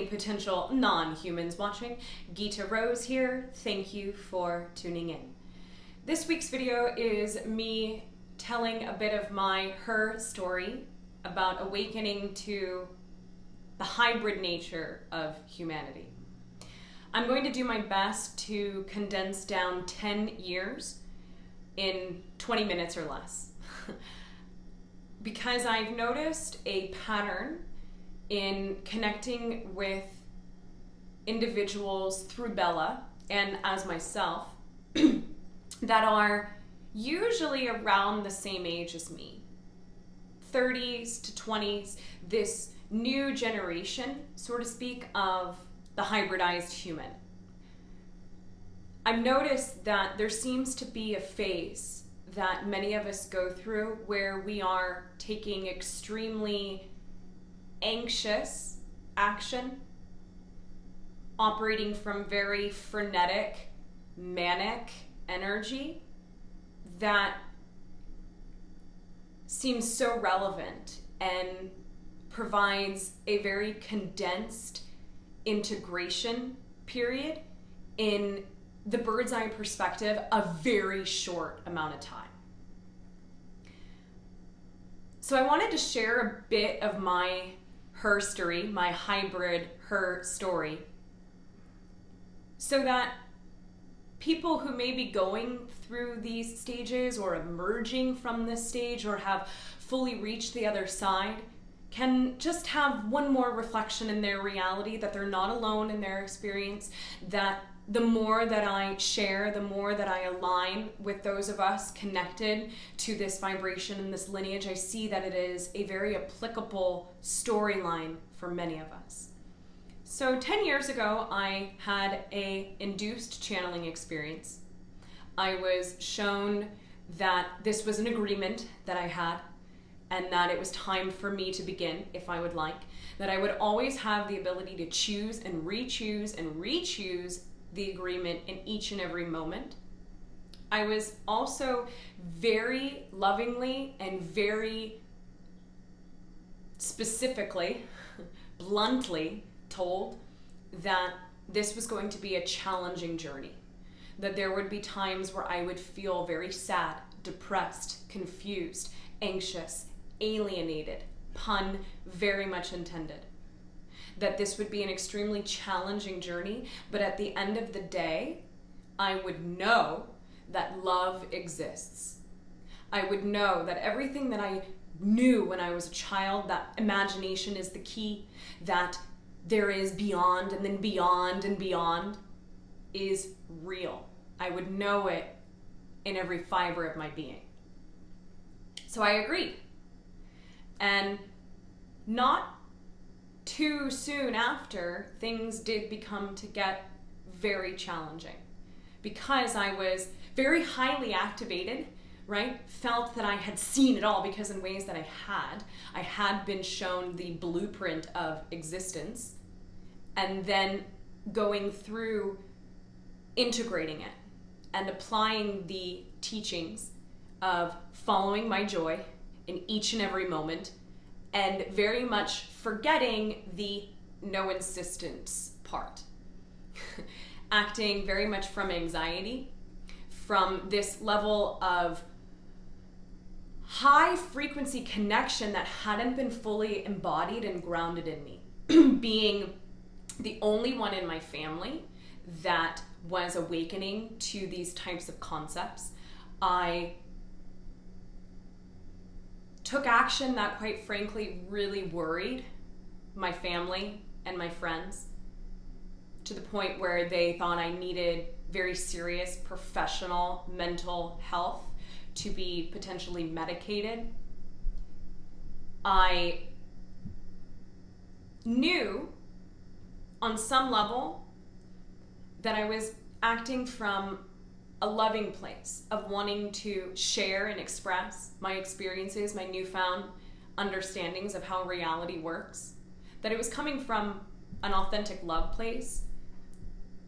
any potential non-humans watching, Gita Rose here. Thank you for tuning in. This week's video is me telling a bit of her story about awakening to the hybrid nature of humanity. I'm going to do my best to condense down 10 years in 20 minutes or less. Because I've noticed a pattern in connecting with individuals through Bella and as myself that are usually around the same age as me. 30s to 20s, this new generation, so to speak, of the hybridized human. I've noticed that there seems to be a phase that many of us go through where we are taking extremely anxious action, operating from very frenetic, manic energy that seems so relevant and provides a very condensed integration period in the bird's eye perspective, a very short amount of time. So I wanted to share a bit of her story, my hybrid her story, so that people who may be going through these stages or emerging from this stage or have fully reached the other side can just have one more reflection in their reality, that they're not alone in their experience, that the more that I share, the more that I align with those of us connected to this vibration and this lineage, I see that it is a very applicable storyline for many of us. So 10 years ago, I had an induced channeling experience. I was shown that this was an agreement that I had and that it was time for me to begin, if I would like, that I would always have the ability to choose and re-choose the agreement in each and every moment. I was also very lovingly and very specifically, bluntly told that this was going to be a challenging journey, that there would be times where I would feel very sad, depressed, confused, anxious, alienated, pun very much intended. That this would be an extremely challenging journey, but at the end of the day, I would know that love exists. I would know that everything that I knew when I was a child, that imagination is the key, that there is beyond and then beyond and beyond, is real. I would know it in every fiber of my being. So I agreed. And not too soon after, things did become to get very challenging because I was very highly activated, right? Felt that I had seen it all, because in ways that I had been shown the blueprint of existence, and then going through integrating it and applying the teachings of following my joy in each and every moment, and very much forgetting the no insistence part. Acting very much from anxiety, from this level of high frequency connection that hadn't been fully embodied and grounded in me. Being the only one in my family that was awakening to these types of concepts, I took action that, quite frankly, really worried my family and my friends, to the point where they thought I needed very serious professional mental health to be potentially medicated. I knew on some level that I was acting from a loving place of wanting to share and express my experiences, my newfound understandings of how reality works, that it was coming from an authentic love place.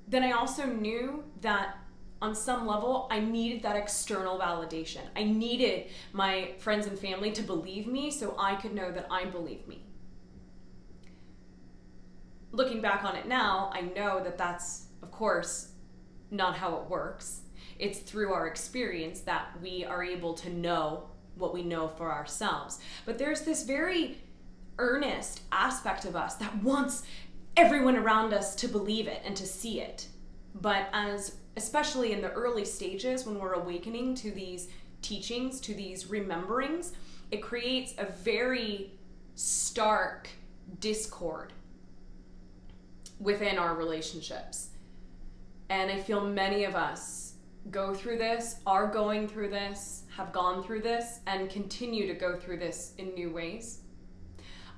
Then I also knew that on some level I needed that external validation. I needed my friends and family to believe me so I could know that I believe me. looking back on it now, I know that that's, of course, not how it works. It's through our experience that we are able to know what we know for ourselves. But there's this very earnest aspect of us that wants everyone around us to believe it and to see it. But especially in the early stages when we're awakening to these teachings, to these rememberings, it creates a very stark discord within our relationships. And I feel many of us go through this, are going through this, have gone through this, and continue to go through this in new ways.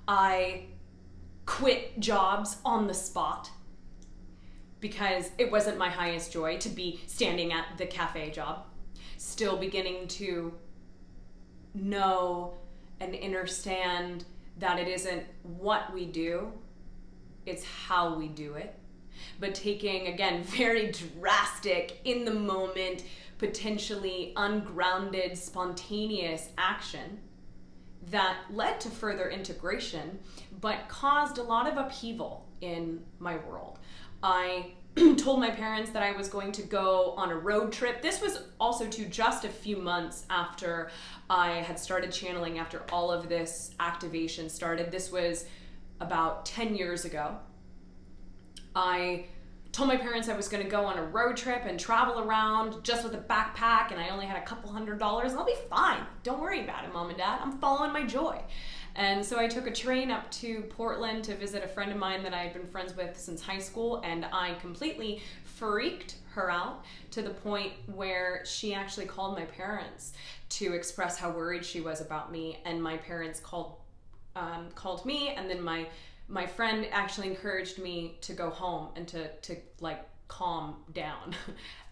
I quit jobs on the spot because it wasn't my highest joy to be standing at the cafe job. Still beginning to know and understand that it isn't what we do, it's how we do it. But taking, again, very drastic, in the moment, potentially ungrounded, spontaneous action that led to further integration, but caused a lot of upheaval in my world. I told my parents that I was going to go on a road trip. This was also just a few months after I had started channeling, after all of this activation started. This was about 10 years ago. I told my parents I was going to go on a road trip and travel around just with a backpack, and I only had a couple $100s, and I'll be fine. Don't worry about it, Mom and Dad. I'm following my joy. And so I took a train up to Portland to visit a friend of mine that I had been friends with since high school, and I completely freaked her out to the point where she actually called my parents to express how worried she was about me, and my parents called me, and then my friend actually encouraged me to go home and to like calm down.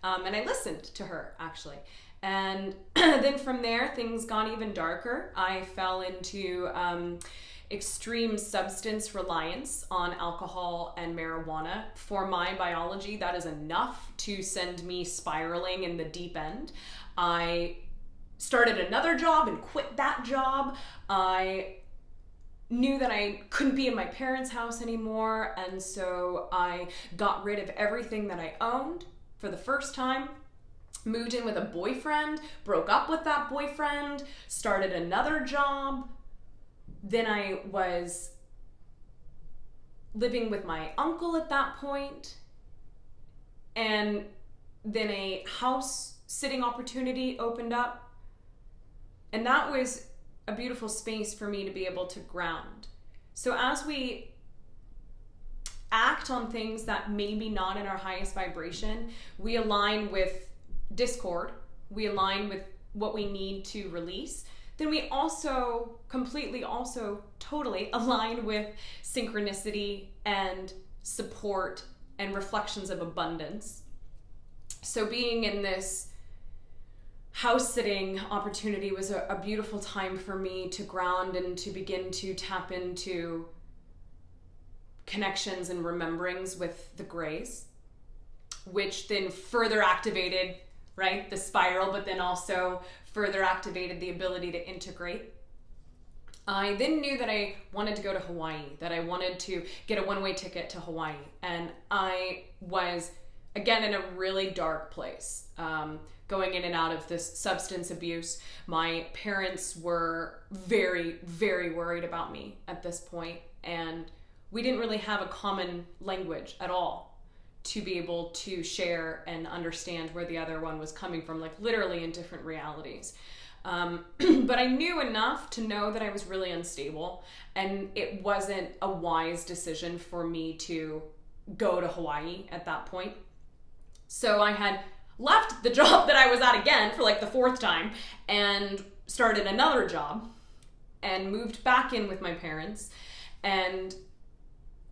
And I listened to her, actually. And then from there, things got even darker. I fell into extreme substance reliance on alcohol and marijuana. For my biology, that is enough to send me spiraling in the deep end. I started another job and quit that job. I knew that I couldn't be in my parents' house anymore, and so I got rid of everything that I owned for the first time, moved in with a boyfriend, broke up with that boyfriend, started another job. Then I was living with my uncle at that point, and then a house sitting opportunity opened up, and that was a beautiful space for me to be able to ground. So as we act on things that may be not in our highest vibration, we align with discord, we align with what we need to release, then we also totally align with synchronicity and support and reflections of abundance. So being in this house sitting opportunity was a beautiful time for me to ground and to begin to tap into connections and rememberings with the grays, which then further activated, right, the spiral, but then also further activated the ability to integrate. I then knew that I wanted to go to Hawaii, that I wanted to get a one-way ticket to Hawaii. And I was, again, in a really dark place, going in and out of this substance abuse. My parents were very, very worried about me at this point, and we didn't really have a common language at all to be able to share and understand where the other one was coming from, like literally in different realities. But I knew enough to know that I was really unstable, and it wasn't a wise decision for me to go to Hawaii at that point. So I had left the job that I was at again for like the fourth time and started another job and moved back in with my parents and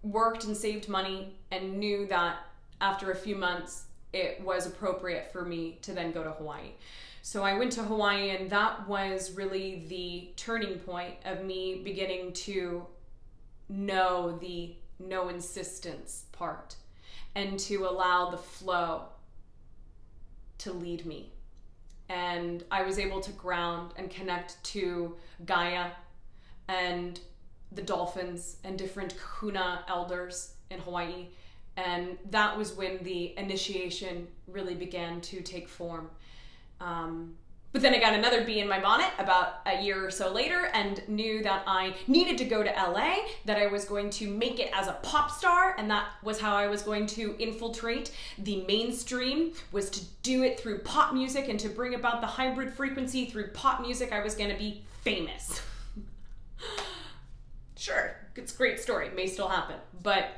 worked and saved money, and knew that after a few months it was appropriate for me to then go to Hawaii. So I went to Hawaii, and that was really the turning point of me beginning to know the no insistence part and to allow the flow to lead me. And I was able to ground and connect to Gaia and the dolphins and different kahuna elders in Hawaii. And that was when the initiation really began to take form. But then I got another bee in my bonnet about a year or so later and knew that I needed to go to LA, that I was going to make it as a pop star, and that was how I was going to infiltrate the mainstream, was to do it through pop music, and to bring about the hybrid frequency through pop music. I was going to be famous. Sure, it's a great story, may still happen, but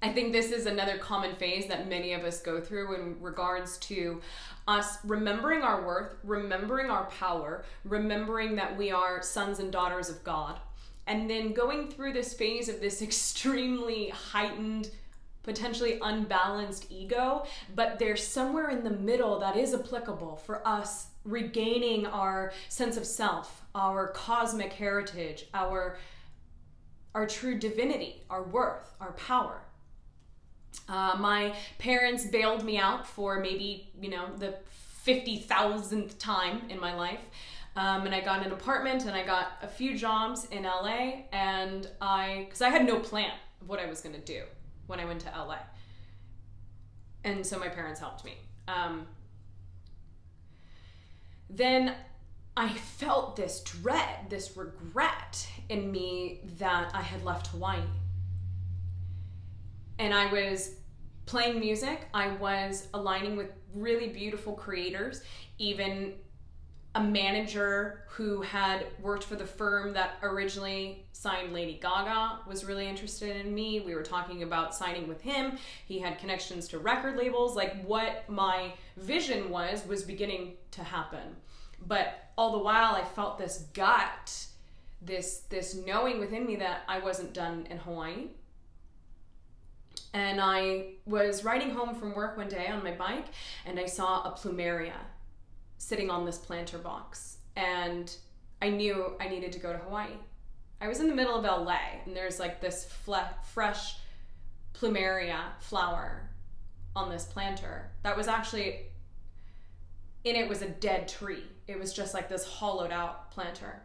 I think this is another common phase that many of us go through in regards to us remembering our worth, remembering our power, remembering that we are sons and daughters of God, and then going through this phase of this extremely heightened, potentially unbalanced ego, but there's somewhere in the middle that is applicable for us regaining our sense of self, our cosmic heritage, our true divinity, our worth, our power. My parents bailed me out for maybe, the 50,000th time in my life. And I got an apartment and I got a few jobs in LA, and because I had no plan of what I was going to do when I went to LA. And so my parents helped me. Then I felt this dread, this regret in me that I had left Hawaii. And I was playing music, I was aligning with really beautiful creators, even a manager who had worked for the firm that originally signed Lady Gaga was really interested in me. We were talking about signing with him. He had connections to record labels. Like, what my vision was beginning to happen. But all the while I felt this gut, this knowing within me that I wasn't done in Hawaii. And I was riding home from work one day on my bike, and I saw a plumeria sitting on this planter box, and I knew I needed to go to Hawaii. I was in the middle of LA, and there's like this fresh plumeria flower on this planter that was actually, in it was a dead tree. It was just like this hollowed out planter.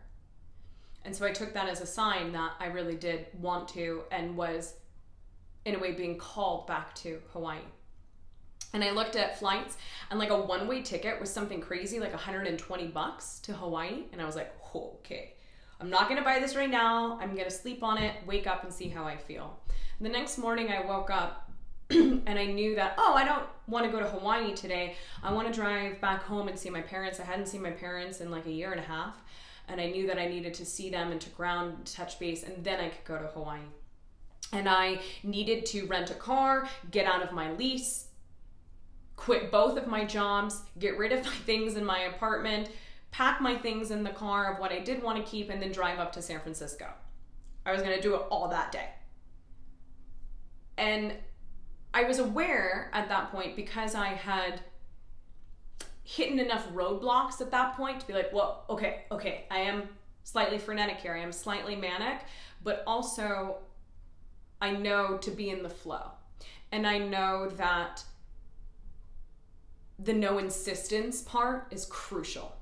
And so I took that as a sign that I really did want to, and was in a way being called back to Hawaii. And I looked at flights, and like a one-way ticket was something crazy, like $120 to Hawaii. And I was like, okay, I'm not gonna buy this right now. I'm gonna sleep on it, wake up and see how I feel. And the next morning I woke up and I knew that, I don't wanna go to Hawaii today. I wanna drive back home and see my parents. I hadn't seen my parents in like a year and a half. And I knew that I needed to see them and to ground, touch base, and then I could go to Hawaii. And I needed to rent a car, get out of my lease, quit both of my jobs, get rid of my things in my apartment, pack my things in the car of what I did want to keep, and then drive up to San Francisco. I was going to do it all that day. And I was aware at that point, because I had hit enough roadblocks at that point to be like, well, okay, I am slightly frenetic here. I am slightly manic, but also I know to be in the flow. And I know that the no insistence part is crucial.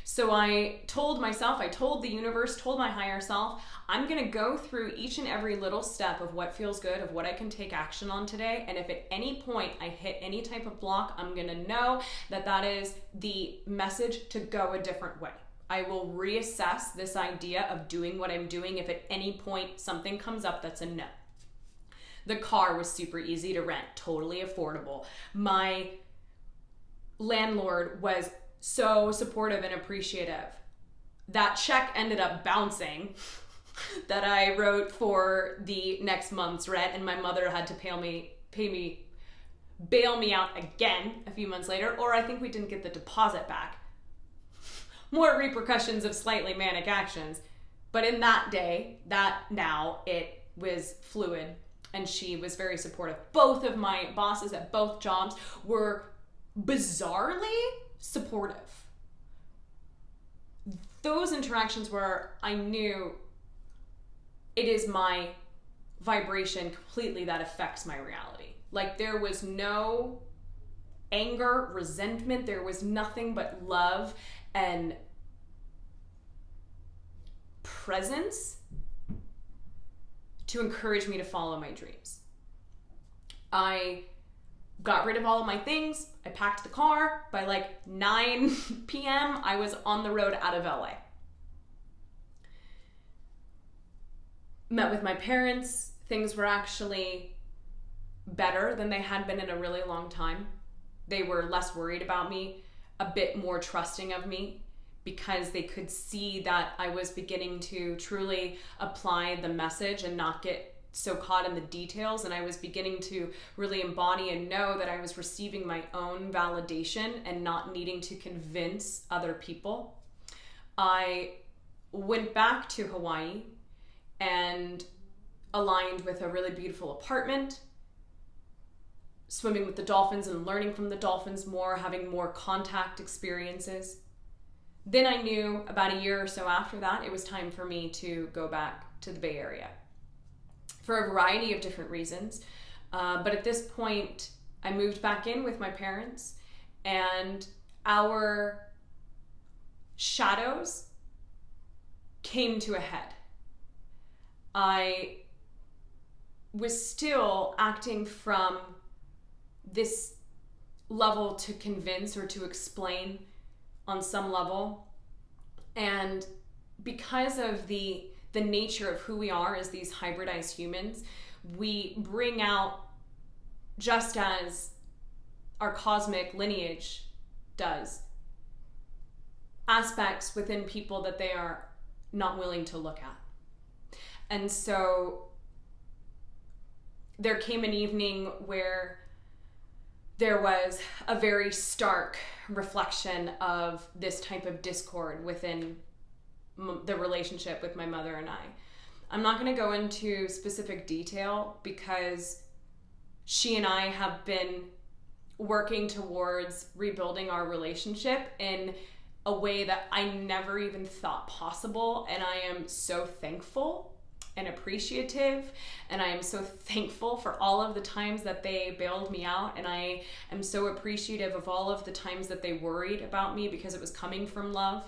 So I told myself, I told the universe, told my higher self, I'm gonna go through each and every little step of what feels good, of what I can take action on today. And if at any point I hit any type of block, I'm gonna know that that is the message to go a different way. I will reassess this idea of doing what I'm doing if at any point something comes up that's a no. The car was super easy to rent, totally affordable. My landlord was so supportive and appreciative. That check ended up bouncing that I wrote for the next month's rent, and my mother had to bail me out again a few months later, or I think we didn't get the deposit back. More repercussions of slightly manic actions. But in that day, now it was fluid, and she was very supportive. Both of my bosses at both jobs were bizarrely supportive. Those interactions where I knew it is my vibration completely that affects my reality. Like, there was no anger, resentment, there was nothing but love and presence to encourage me to follow my dreams. I got rid of all of my things. I packed the car. By like 9 p.m., I was on the road out of LA. Met with my parents. Things were actually better than they had been in a really long time. They were less worried about me, a bit more trusting of me, because they could see that I was beginning to truly apply the message and not get so caught in the details. And I was beginning to really embody and know that I was receiving my own validation and not needing to convince other people. I went back to Hawaii and aligned with a really beautiful apartment, swimming with the dolphins and learning from the dolphins more, having more contact experiences. Then I knew about a year or so after that, it was time for me to go back to the Bay Area for a variety of different reasons. But at this point, I moved back in with my parents, and our shadows came to a head. I was still acting from this level to convince or to explain on some level. And because of the nature of who we are as these hybridized humans, we bring out, just as our cosmic lineage does, aspects within people that they are not willing to look at. And so there came an evening where there was a very stark reflection of this type of discord within the relationship with my mother and I. I'm not going to go into specific detail because she and I have been working towards rebuilding our relationship in a way that I never even thought possible. And I am so thankful and appreciative, and I am so thankful for all of the times that they bailed me out, and I am so appreciative of all of the times that they worried about me because it was coming from love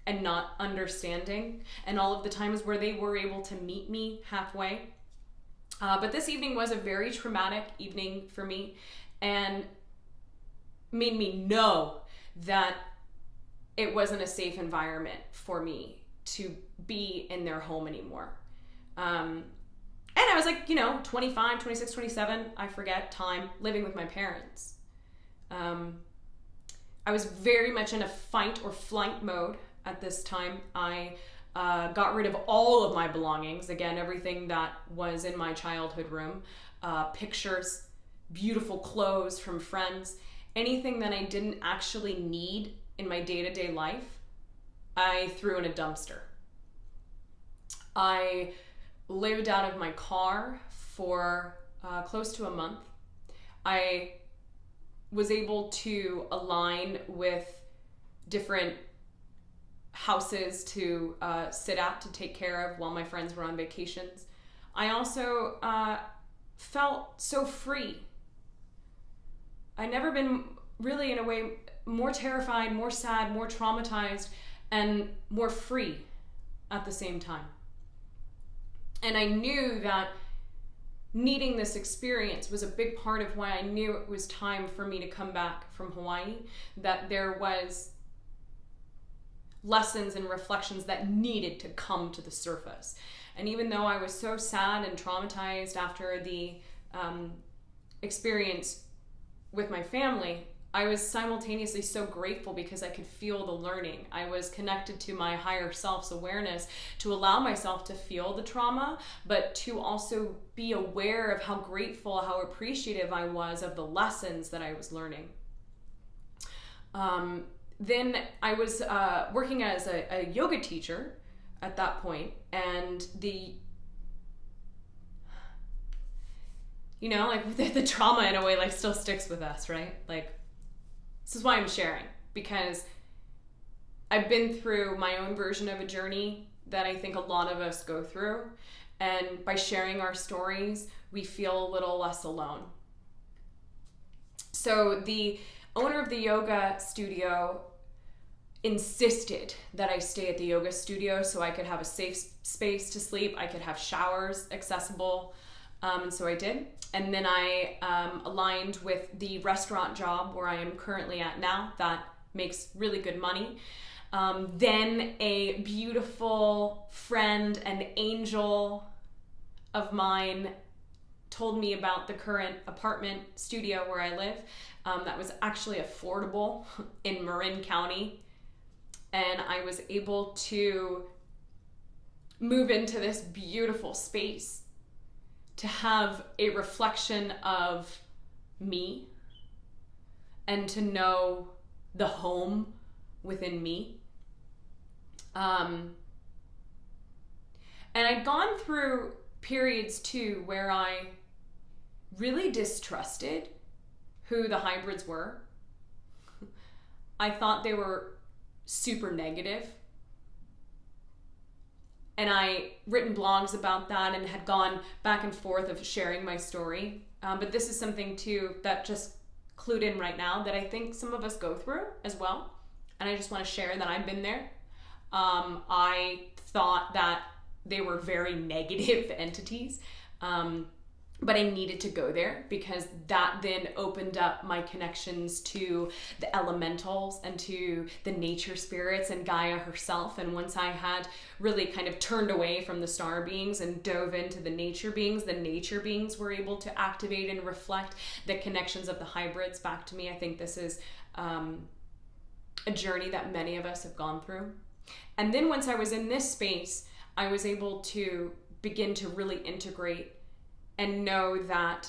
and not understanding, and all of the times where they were able to meet me halfway. But this evening was a very traumatic evening for me, and made me know that it wasn't a safe environment for me to be in their home anymore. And I was like, 25, 26, 27, I forget time, living with my parents. I was very much in a fight or flight mode at this time. I got rid of all of my belongings. Again, everything that was in my childhood room, pictures, beautiful clothes from friends, anything that I didn't actually need in my day-to-day life, I threw in a dumpster. I lived out of my car for close to a month. I was able to align with different houses to sit at, to take care of while my friends were on vacations. I also felt so free. I'd never been really, in a way, more terrified, more sad, more traumatized, and more free at the same time. And I knew that needing this experience was a big part of why I knew it was time for me to come back from Hawaii, that there was lessons and reflections that needed to come to the surface. And even though I was so sad and traumatized after the experience with my family, I was simultaneously so grateful because I could feel the learning. I was connected to my higher self's awareness to allow myself to feel the trauma, but to also be aware of how grateful, how appreciative I was of the lessons that I was learning. Then I was working as a yoga teacher at that point, and the trauma in a way still sticks with us, right? This is why I'm sharing, because I've been through my own version of a journey that I think a lot of us go through. And by sharing our stories, we feel a little less alone. So the owner of the yoga studio insisted that I stay at the yoga studio so I could have a safe space to sleep. I could have showers accessible. And so I did. And then I aligned with the restaurant job where I am currently at now that makes really good money. Then a beautiful friend and angel of mine told me about the current apartment studio where I live that was actually affordable in Marin County. And I was able to move into this beautiful space to have a reflection of me and to know the home within me. And I'd gone through periods too where I really distrusted who the hybrids were. I thought they were super negative. And I written blogs about that and had gone back and forth of sharing my story. But this is something too that just clued in right now that I think some of us go through as well. And I just want to share that I've been there. I thought that they were very negative entities. But I needed to go there because that then opened up my connections to the elementals and to the nature spirits and Gaia herself. And once I had really kind of turned away from the star beings and dove into the nature beings were able to activate and reflect the connections of the hybrids back to me. I think this is a journey that many of us have gone through. And then once I was in this space, I was able to begin to really integrate and know that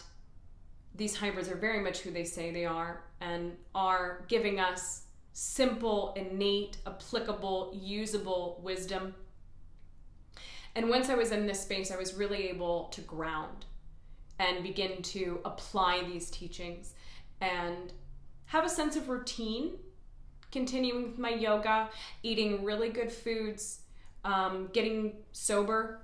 these hybrids are very much who they say they are and are giving us simple, innate, applicable, usable wisdom. And once I was in this space, I was really able to ground and begin to apply these teachings and have a sense of routine, continuing with my yoga, eating really good foods, getting sober.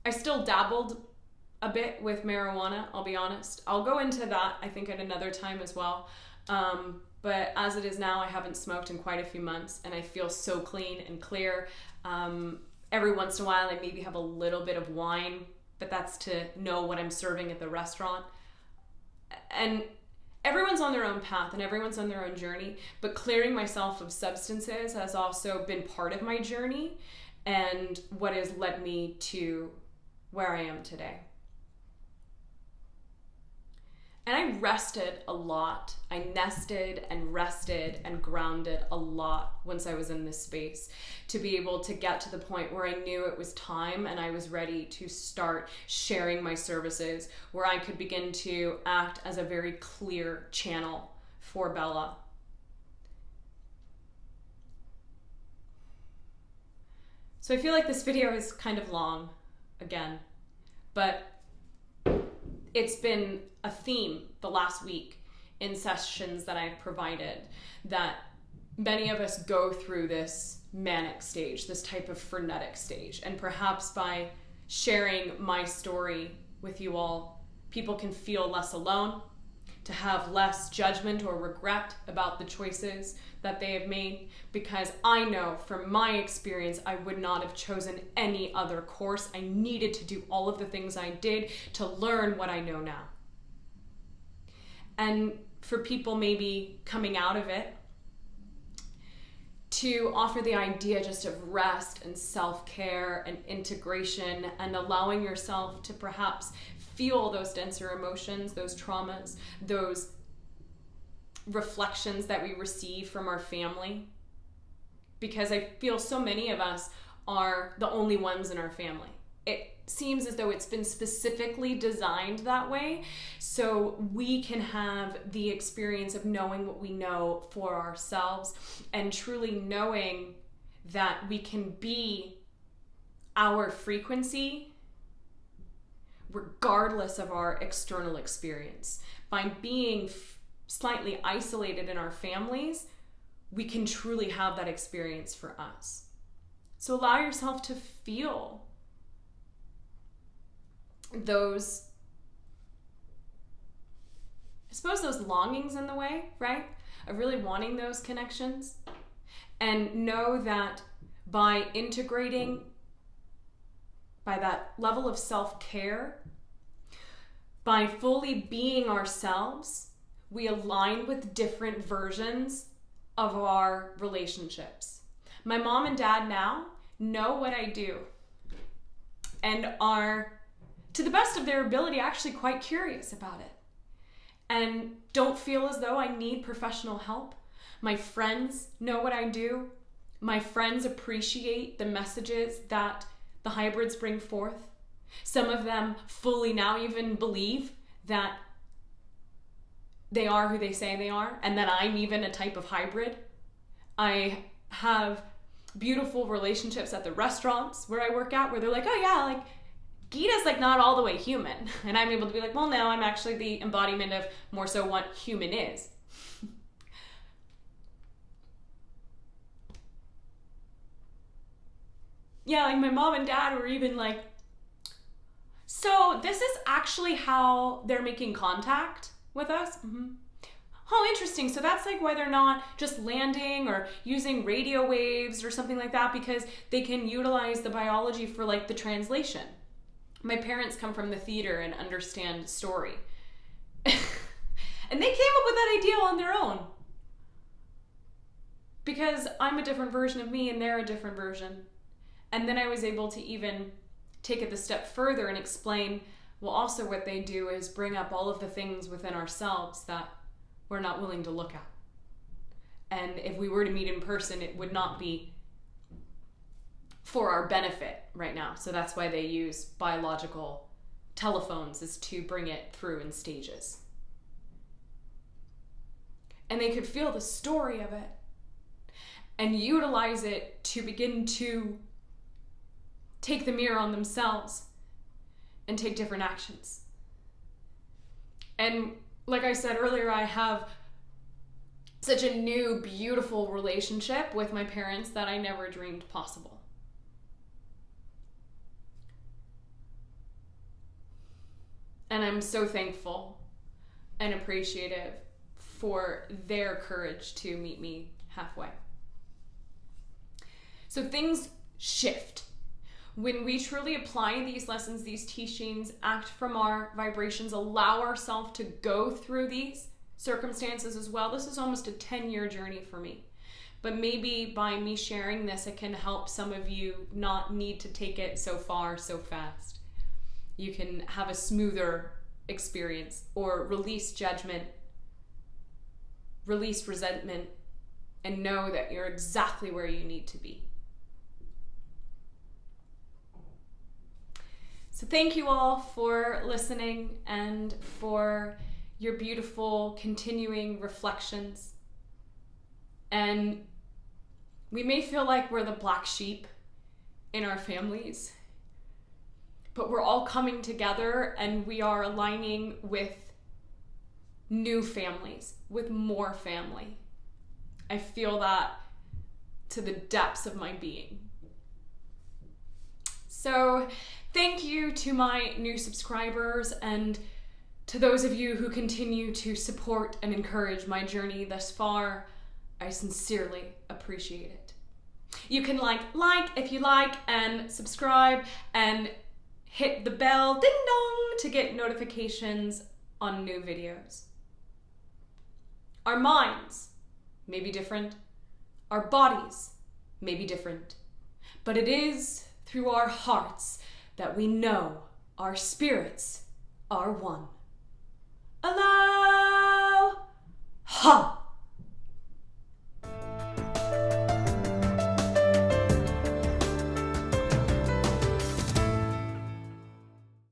I still dabbled a bit with marijuana, I'll be honest. I'll go into that, I think, at another time as well. But as it is now, I haven't smoked in quite a few months, and I feel so clean and clear. Every once in a while, I maybe have a little bit of wine, but that's to know what I'm serving at the restaurant. And everyone's on their own path, and everyone's on their own journey, but clearing myself of substances has also been part of my journey and what has led me to where I am today. And I rested a lot. I nested and rested and grounded a lot once I was in this space to be able to get to the point where I knew it was time and I was ready to start sharing my services, where I could begin to act as a very clear channel for Bella. So I feel like this video is kind of long again, but it's been a theme the last week in sessions that I've provided, that many of us go through this manic stage, this type of frenetic stage. And perhaps by sharing my story with you all, people can feel less alone, to have less judgment or regret about the choices that they have made, because I know from my experience I would not have chosen any other course. I needed to do all of the things I did to learn what I know now. And for people maybe coming out of it, to offer the idea just of rest and self-care and integration and allowing yourself to perhaps feel those denser emotions, those traumas, those reflections that we receive from our family. Because I feel so many of us are the only ones in our family. It seems as though it's been specifically designed that way so we can have the experience of knowing what we know for ourselves and truly knowing that we can be our frequency regardless of our external experience. By being slightly isolated in our families, we can truly have that experience for us. So allow yourself to feel suppose those longings in the way, right? Of really wanting those connections. And know that by integrating, by that level of self-care, by fully being ourselves, we align with different versions of our relationships. My mom and dad now know what I do and are, to the best of their ability, actually quite curious about it and don't feel as though I need professional help. My friends know what I do. My friends appreciate the messages that the hybrids bring forth. Some of them fully now even believe that they are who they say they are and that I'm even a type of hybrid. I have beautiful relationships at the restaurants where I work at where they're like, oh yeah, like Gita's like not all the way human. And I'm able to be like, well, no, I'm actually the embodiment of more so what human is. Yeah, like my mom and dad were even like, so this is actually how they're making contact with us? Mm-hmm. Oh, interesting. So that's like why they're not just landing or using radio waves or something like that, because they can utilize the biology for like the translation. My parents come from the theater and understand story. And they came up with that idea on their own. Because I'm a different version of me and they're a different version. And then I was able to even take it the step further and explain, well, also what they do is bring up all of the things within ourselves that we're not willing to look at. And if we were to meet in person, it would not be for our benefit right now. So that's why they use biological telephones, is to bring it through in stages. And they could feel the story of it and utilize it to begin to take the mirror on themselves and take different actions. And like I said earlier, I have such a new, beautiful relationship with my parents that I never dreamed possible. And I'm so thankful and appreciative for their courage to meet me halfway. So things shift. When we truly apply these lessons, these teachings, act from our vibrations, allow ourselves to go through these circumstances as well. This is almost a 10-year journey for me. But maybe by me sharing this, it can help some of you not need to take it so far, so fast. You can have a smoother experience or release judgment, release resentment, and know that you're exactly where you need to be. So thank you all for listening and for your beautiful continuing reflections. And we may feel like we're the black sheep in our families, but we're all coming together and we are aligning with new families, with more family. I feel that to the depths of my being. So thank you to my new subscribers and to those of you who continue to support and encourage my journey thus far. I sincerely appreciate it. You can like if you like and subscribe and hit the bell ding dong to get notifications on new videos. Our minds may be different. Our bodies may be different. But it is through our hearts that we know our spirits are one.